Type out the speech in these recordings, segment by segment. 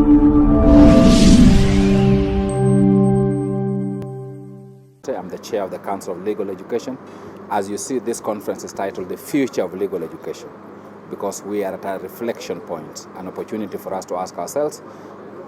I'm the chair of the Council of Legal Education. As you see, this conference is titled The Future of Legal Education, because we are at a reflection point, an opportunity for us to ask ourselves,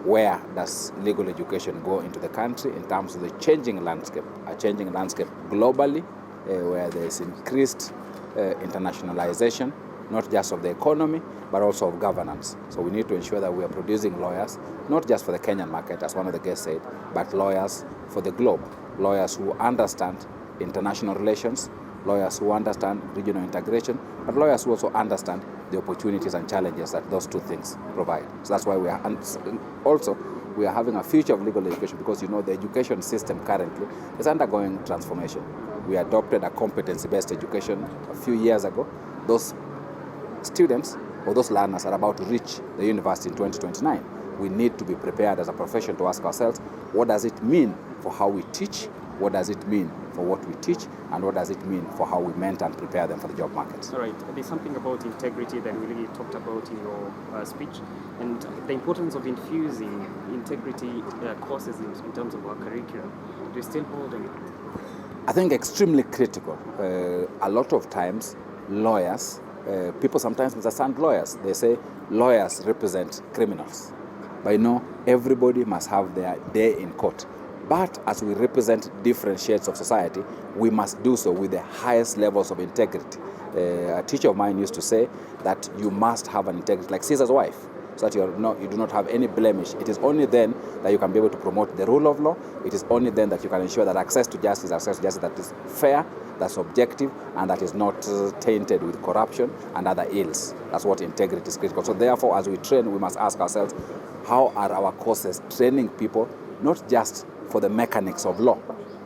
where does legal education go into the country in terms of the changing landscape, a changing landscape globally, where there is increased internationalization, not just of the economy, but also of governance. So we need to ensure that we are producing lawyers, not just for the Kenyan market, as one of the guests said, but lawyers for the globe, lawyers who understand international relations, lawyers who understand regional integration, but lawyers who also understand the opportunities and challenges that those two things provide. So that's why we are, and also we are having a future of legal education, because you know the education system currently is undergoing transformation. We adopted a competency-based education a few years ago. Those students or those learners are about to reach the university in 2029. We need to be prepared as a profession to ask ourselves, what does it mean for how we teach? What does it mean for what we teach? And what does it mean for how we mentor and prepare them for the job market? All right. There's something about integrity that we really talked about in your speech, and the importance of infusing integrity courses in terms of our curriculum. Do you still hold on? I think extremely critical. A lot of times, lawyers, people sometimes misunderstand lawyers. They say lawyers represent criminals. But you know, everybody must have their day in court. But as we represent different shades of society, we must do so with the highest levels of integrity. A teacher of mine used to say that you must have an integrity like Caesar's wife, so that you do not have any blemish. It is only then that you can be able to promote the rule of law. It is only then that you can ensure that access to justice that is fair, that's objective, and that is not tainted with corruption and other ills. That's what integrity is critical. So therefore, as we train, we must ask ourselves, how are our courses training people, not just for the mechanics of law,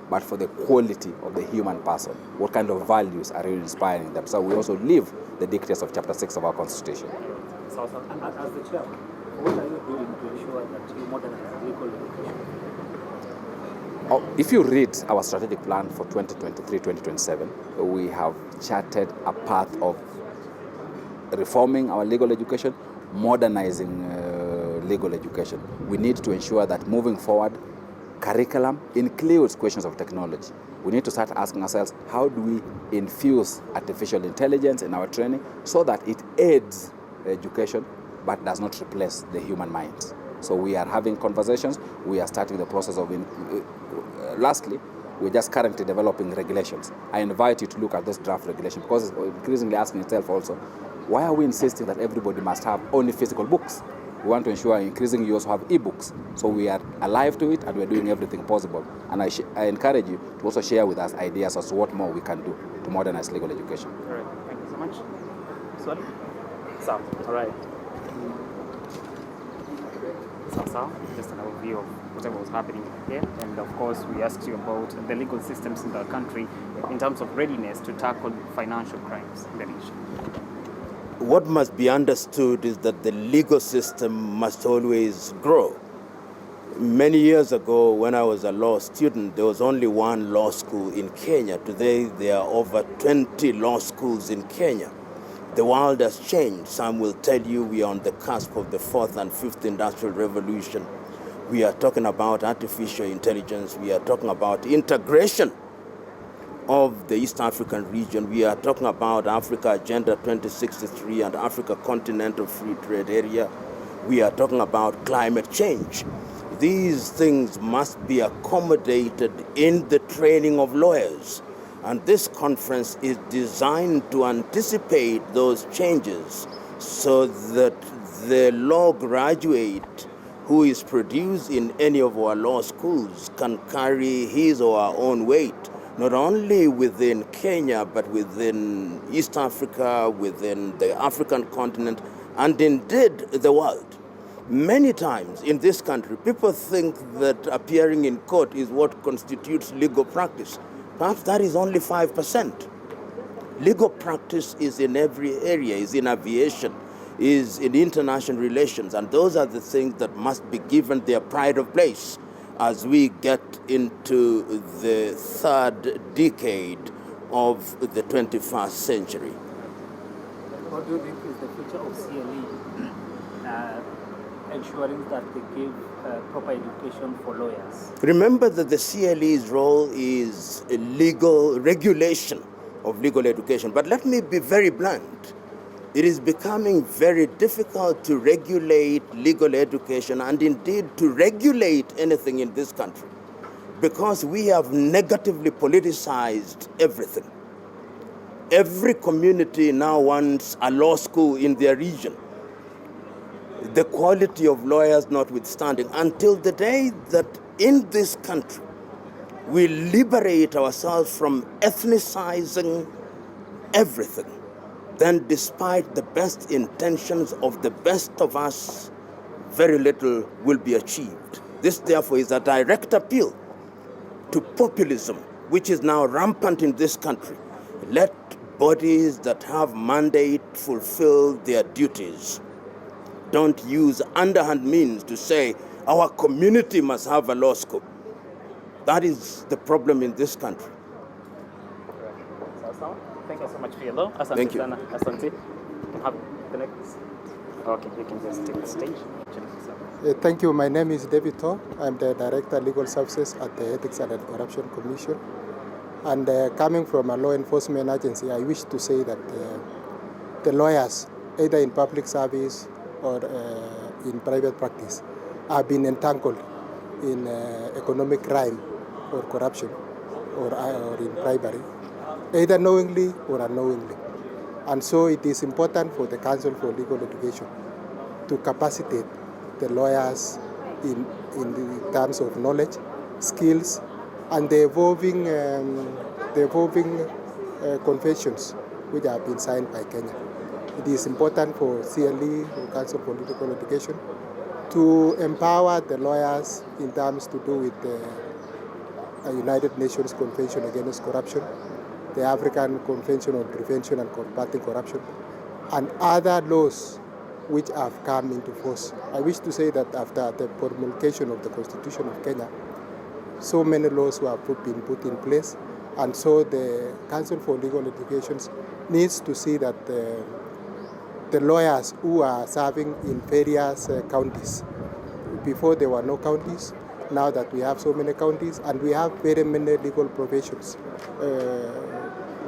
but for the quality of the human person? What kind of values are you inspiring them? So we also live the dictates of Chapter 6 of our Constitution. So, as the chair, what are you doing to ensure that you modernize legal education? If you read our strategic plan for 2023-2027, we have charted a path of reforming our legal education, modernizing legal education. We need to ensure that moving forward, curriculum includes questions of technology. We need to start asking ourselves, how do we infuse artificial intelligence in our training so that it aids education but does not replace the human mind? So we are having conversations. We are starting the process of, lastly, we're just currently developing regulations. I invite you to look at those draft regulations, because it's increasingly asking itself also, why are we insisting that everybody must have only physical books? We want to ensure increasingly you also have e-books. So we are alive to it, and we're doing everything possible. And I encourage you to also share with us ideas as to what more we can do to modernize legal education. All right. Thank you so much. Sorry? Sam. All right. Sam, just an overview of whatever was happening here. And of course, we asked you about the legal systems in the country in terms of readiness to tackle financial crimes in the nation. What must be understood is that the legal system must always grow. Many years ago, when I was a law student, there was only one law school in Kenya. Today, there are over 20 law schools in Kenya. The world has changed. Some will tell you we are on the cusp of the 4th and 5th industrial revolution. We are talking about artificial intelligence. We are talking about integration of the East African region. We are talking about Africa Agenda 2063 and Africa Continental Free Trade Area. We are talking about climate change. These things must be accommodated in the training of lawyers. And this conference is designed to anticipate those changes so that the law graduate who is produced in any of our law schools can carry his or her own weight, not only within Kenya, but within East Africa, within the African continent, and indeed the world. Many times in this country, people think that appearing in court is what constitutes legal practice. Perhaps that is only 5%. Legal practice is in every area, is in aviation, is in international relations, and those are the things that must be given their pride of place as we get into the 3rd decade of the 21st century. What do you think is the future of CLE? ensuring that they give proper education for lawyers? Remember that the CLE's role is a legal regulation of legal education. But let me be very blunt. It is becoming very difficult to regulate legal education and indeed to regulate anything in this country because we have negatively politicized everything. Every community now wants a law school in their region. The quality of lawyers notwithstanding, until the day that in this country we liberate ourselves from ethnicizing everything, then despite the best intentions of the best of us, very little will be achieved. This, therefore, is a direct appeal to populism, which is now rampant in this country. Let bodies that have mandate fulfill their duties. Don't use underhand means to say our community must have a law school. That is the problem in this country. Thank you so much for your law. Thank you. Asante. You can have the next. Okay, you can just take the stage. Thank you. My name is David Thor. I'm the Director of Legal Services at the Ethics and Anti-Corruption Commission. And coming from a law enforcement agency, I wish to say that the lawyers, either in public service or in private practice, have been entangled in economic crime or corruption or in bribery, either knowingly or unknowingly. And so it is important for the Council for Legal Education to capacitate the lawyers in the terms of knowledge, skills, and the evolving conventions which have been signed by Kenya. It is important for CLE, or Council for Legal Education, to empower the lawyers in terms to do with the United Nations Convention Against Corruption, the African Convention on Prevention and Combating Corruption, and other laws which have come into force. I wish to say that after the promulgation of the Constitution of Kenya, so many laws were been put in place, and so the Council for Legal Education needs to see that the lawyers who are serving in various counties, before there were no counties, now that we have so many counties, and we have very many legal professions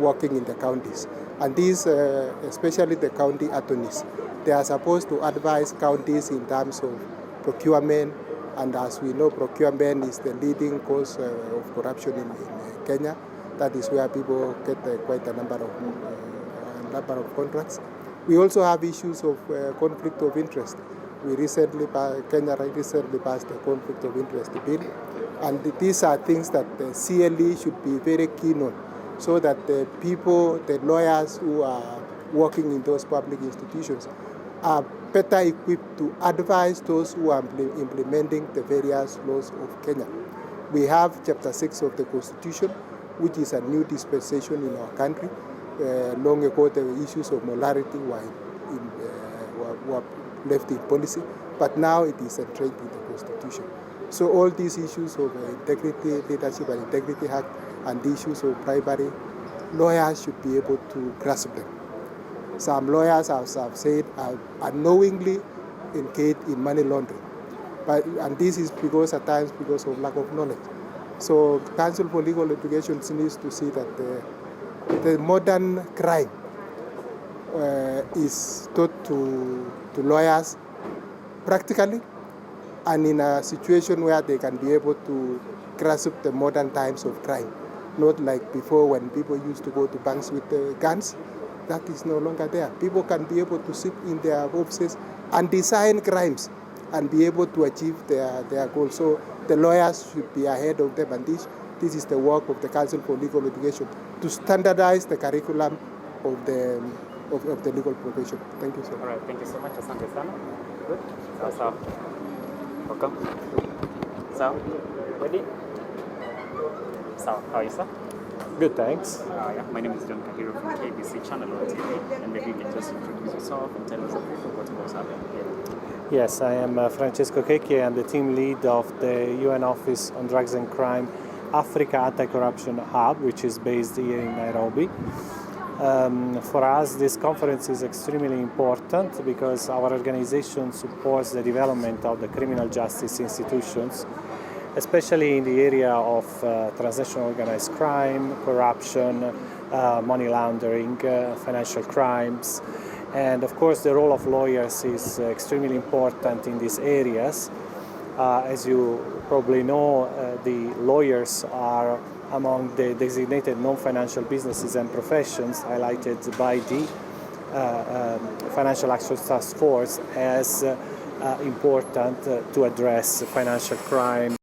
working in the counties. And these, especially the county attorneys, they are supposed to advise counties in terms of procurement, and as we know, procurement is the leading cause of corruption in Kenya. That is where people get quite a number of contracts. We also have issues of conflict of interest. Kenya recently passed the conflict of interest bill, and these are things that the CLE should be very keen on, so that the people, the lawyers who are working in those public institutions are better equipped to advise those who are implementing the various laws of Kenya. We have Chapter 6 of the Constitution, which is a new dispensation in our country. Long ago, the issues of morality were left in policy, but now it is entrenched in the Constitution. So all these issues of integrity, leadership and integrity act, and the issues of bribery, lawyers should be able to grasp them. Some lawyers, as I've said, are unknowingly engaged in money laundering, and this is because at times because of lack of knowledge. So Council for Legal Education needs to see that the modern crime is taught to lawyers practically, and in a situation where they can be able to grasp the modern times of crime, not like before when people used to go to banks with guns. That is no longer there. People can be able to sit in their offices and design crimes and be able to achieve their goals. So the lawyers should be ahead of them, and this is the work of the Council for Legal Education, to standardize the curriculum of the legal profession. Thank you, sir. All right, thank you so much. Asante sana. Good. Sawa. Welcome. Sawa. Ready? Sawa. How are you, sir? Good, thanks. Yeah. My name is John Kahiro from KBC Channel on TV, and maybe you can just introduce yourself and tell us a bit about what's happening here. Yes, I am Francesco Keke. I'm the team lead of the UN Office on Drugs and Crime Africa Anti-Corruption Hub, which is based here in Nairobi. For us, this conference is extremely important because our organization supports the development of the criminal justice institutions, especially in the area of transnational organized crime, corruption, money laundering, financial crimes. And of course, the role of lawyers is extremely important in these areas. As you probably know, the lawyers are among the designated non-financial businesses and professions highlighted by the Financial Action Task Force as important to address financial crime